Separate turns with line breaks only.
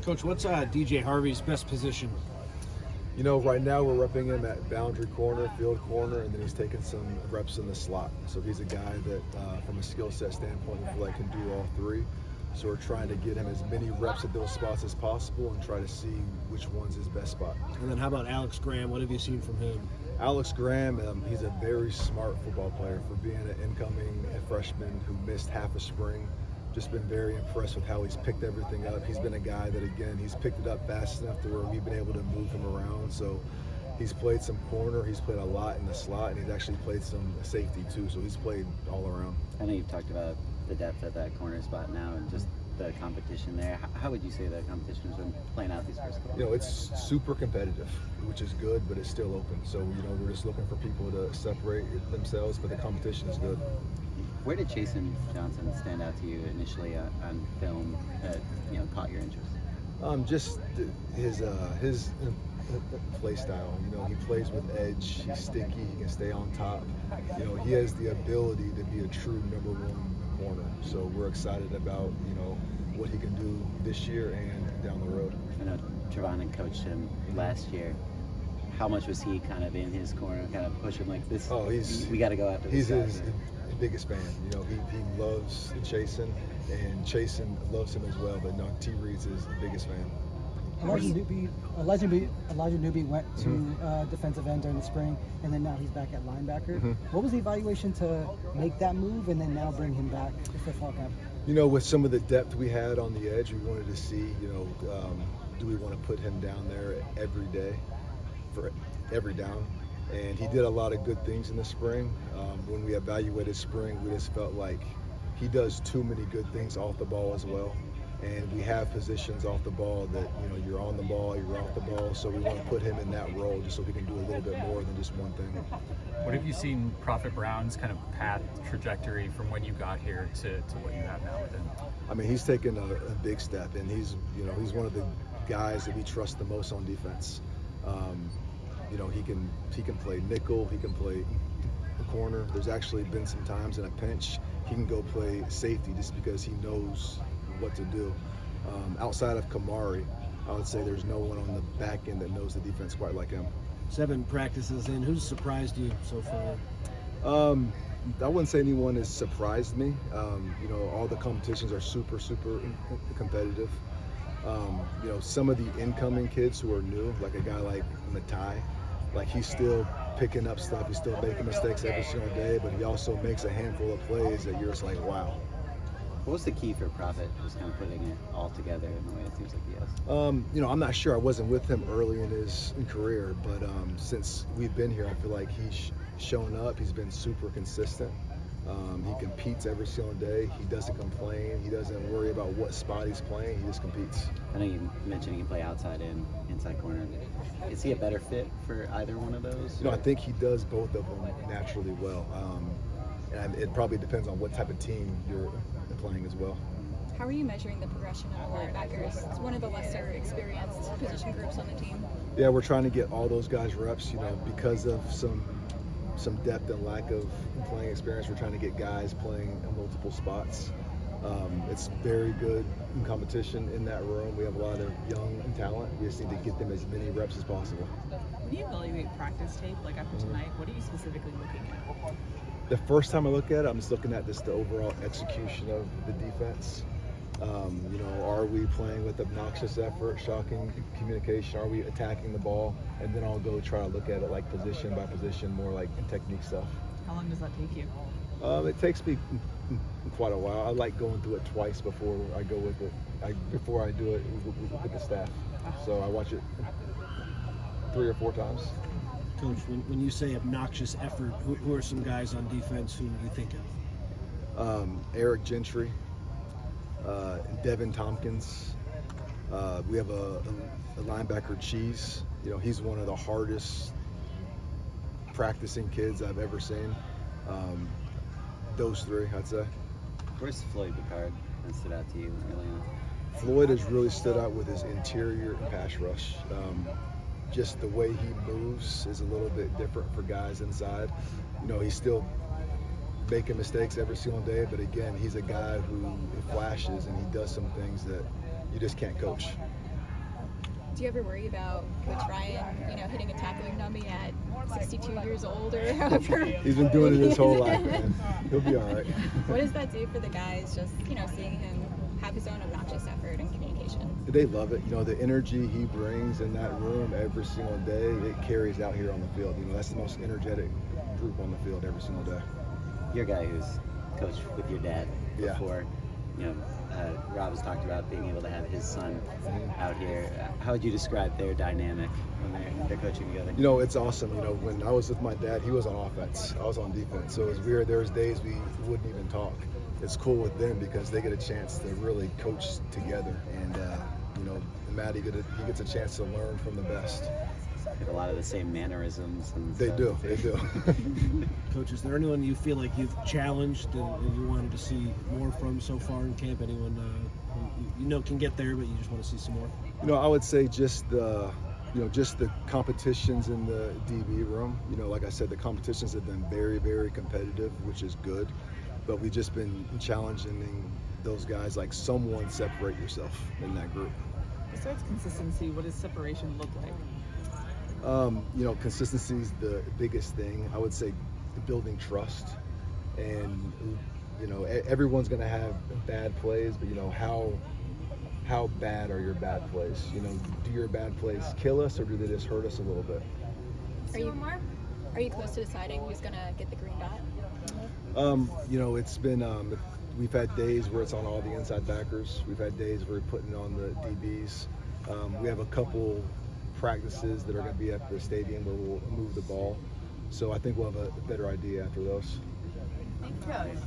Coach, what's DJ Harvey's best position?
You know, right now we're repping him at boundary corner, field corner, and then he's taking some reps in the slot. So he's a guy that, from a skill set standpoint, we feel like can do all three. So we're trying to get him as many reps at those spots as possible and try to see which one's his best spot.
And then how about Alex Graham? What have you seen from him?
Alex Graham, he's a very smart football player for being an incoming freshman who missed half a spring. Just been very impressed with how he's picked everything up. He's been a guy that, again, he's picked it up fast enough to where we've been able to move him around. So he's played some corner, he's played a lot in the slot, and he's actually played some safety too. So he's played all around.
I know you've talked about the depth at that corner spot now and just the competition there. How would you say the competition has been playing out these first couple?
You know, it's super competitive, which is good, but it's still open. So, you know, we're just looking for people to separate themselves, but the competition is good.
Where did Chasen Johnson stand out to you initially on film that, you know, caught your interest?
Just his play style. You know, he plays with edge. He's sticky. He can stay on top. You know, he has the ability to be a true number one corner. So we're excited about, you know, what he can do this year and down the road.
I know Trevon coached him last year. How much was he kind of in his corner, kind of push him like this?
Oh,
we got to go after this.
He's his biggest fan. You know, he loves Chasen, and Chasen loves him as well. But no, T. Reed's his biggest fan.
Elijah Newby went to defensive end during the spring, and then now he's back at linebacker. What was the evaluation to make that move and then now bring him back for fall camp?
You know, with some of the depth we had on the edge, we wanted to see, you know, do we want to put him down there every day for every down? And he did a lot of good things in the spring. When we evaluated spring, we just felt like he does too many good things off the ball as well. And we have positions off the ball that, you know, you're on the ball, you're off the ball, so we want to put him in that role just so we can do a little bit more than just one thing.
What have you seen Prophet Brown's kind of path trajectory from when you got here to what you have now with him?
I mean, he's taken a big step, and he's one of the guys that we trust the most on defense. You know, he can play nickel, he can play corner. There's actually been some times in a pinch he can go play safety just because he knows what to do. Outside of Kamari, I would say there's no one on the back end that knows the defense quite like him.
7 practices in. Who's surprised you so far?
I wouldn't say anyone has surprised me. You know, all the competitions are super competitive. You know, some of the incoming kids who are new, like a guy like Matai, like he's still picking up stuff. He's still making mistakes every single day, but he also makes a handful of plays that you're just like, wow.
What was the key for Prophet, just kind of putting it all together in the way it seems like he has?
You know, I'm not sure. I wasn't with him early in his career, but since we've been here, I feel like he's shown up. He's been super consistent. He competes every single day. He doesn't complain. He doesn't worry about what spot he's playing. He just competes.
I know you mentioned he can play outside and inside corner. Is he a better fit for either one of those?
You know, I think he does both of them naturally well. And it probably depends on what type of team you're playing as well.
How are you measuring the progression of the linebackers? It's one of the lesser experienced position groups on the team.
Yeah, we're trying to get all those guys reps, you know, because of some depth and lack of playing experience. We're trying to get guys playing in multiple spots. It's very good in competition in that room. We have a lot of young talent. We just need to get them as many reps as possible.
When you evaluate practice tape, like after tonight, what are you specifically looking at?
The first time I look at it, I'm just looking at just the overall execution of the defense. You know, are we playing with obnoxious effort, shocking communication? Are we attacking the ball? And then I'll go try to look at it like position by position, more like technique stuff.
How long does that take you?
It takes me quite a while. I like going through it twice before I go with it. Before I do it with the staff. So I watch it 3 or 4 times.
Coach, when you say obnoxious effort, who are some guys on defense who you think of?
Eric Gentry, Devin Tompkins. We have a linebacker, Cheese. You know, he's one of the hardest practicing kids I've ever seen. Those 3, I'd say.
Where's Floyd Beard that stood out to you early on?
Floyd has really stood out with his interior and pass rush. Just the way he moves is a little bit different for guys inside. You know, he's still making mistakes every single day, but again, he's a guy who flashes and he does some things that you just can't coach.
Do you ever worry about Coach Ryan, hitting a tackling dummy at 62 years old or however?
He's been doing it his whole life, man. He'll be all right.
What does that do for the guys, just, seeing him have his own obnoxious effort and communication?
They love it. The energy he brings in that room every single day, it carries out here on the field. That's the most energetic group on the field every single day.
You're a guy who's coached with your dad
Yeah.
before. Rob has talked about being able to have his son out here. How would you describe their dynamic when they're coaching together?
It's awesome. When I was with my dad, he was on offense. I was on defense. So it was weird. There was days we wouldn't even talk. It's cool with them because they get a chance to really coach together. And, Matty, he gets a chance to learn from the best.
They have a lot of the same mannerisms. And
They
stuff.
do.
Coach, is there anyone you feel like you've challenged and you wanted to see more from so far in camp? Anyone who can get there, but you just want to see some more?
I would say just the competitions in the DB room. Like I said, the competitions have been very, very competitive, which is good. But we've just been challenging those guys, like someone separate yourself in that group.
Besides consistency, what does separation look like?
Consistency is the biggest thing. I would say building trust, and everyone's going to have bad plays, but how bad are your bad plays? Do your bad plays kill us, or do they just hurt us a little bit?
Are you close to deciding who's gonna get the green dot?
It's been we've had days where it's on all the inside backers. We've had days where we're putting on the DBs. We have a couple practices that are going to be at the stadium where we'll move the ball. So I think we'll have a better idea after those.
Thank you.